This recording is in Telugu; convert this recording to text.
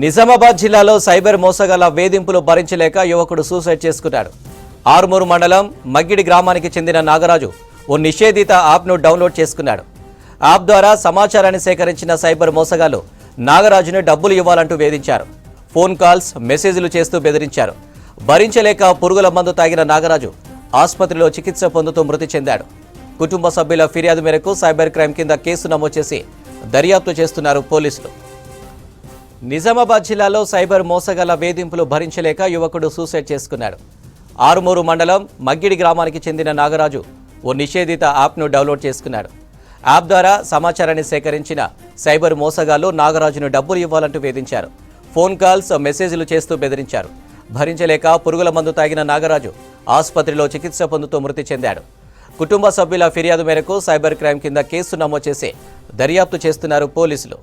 నిజామాబాద్ జిల్లాలో సైబర్ మోసగాళ్ల వేధింపులు భరించలేక యువకుడు సూసైడ్ చేసుకున్నాడు. ఆరుమూరు మండలం మగ్గిడి గ్రామానికి చెందిన నాగరాజు ఓ నిషేధిత యాప్ను డౌన్లోడ్ చేసుకున్నాడు. యాప్ ద్వారా సమాచారాన్ని సేకరించిన సైబర్ మోసగాళ్లు నాగరాజును డబ్బులు ఇవ్వాలంటూ వేధించారు. ఫోన్ కాల్స్, మెసేజ్లు చేస్తూ బెదిరించారు. భరించలేక పురుగుల మందు తాగిన నాగరాజు ఆసుపత్రిలో చికిత్స పొందుతూ మృతి చెందాడు. కుటుంబ సభ్యుల ఫిర్యాదు మేరకు సైబర్ క్రైమ్ కింద కేసు నమోదు చేసి దర్యాప్తు చేస్తున్నారు పోలీసులు. నిజామాబాద్ జిల్లాలో సైబర్ మోసగాళ్ల వేధింపులు భరించలేక యువకుడు సూసైడ్ చేసుకున్నాడు. ఆరుమూరు మండలం మగ్గిడి గ్రామానికి చెందిన నాగరాజు ఓ నిషేధిత యాప్ను డౌన్లోడ్ చేసుకున్నాడు. యాప్ ద్వారా సమాచారాన్ని సేకరించిన సైబర్ మోసగాళ్లు నాగరాజును డబ్బులు ఇవ్వాలంటూ వేధించారు. ఫోన్ కాల్స్, మెసేజ్లు చేస్తూ బెదిరించారు. భరించలేక పురుగుల మందు తాగిన నాగరాజు ఆసుపత్రిలో చికిత్స పొందుతూ మృతి చెందాడు. కుటుంబ సభ్యుల ఫిర్యాదు మేరకు సైబర్ క్రైమ్ కింద కేసు నమోదు చేసి దర్యాప్తు చేస్తున్నారు పోలీసులు.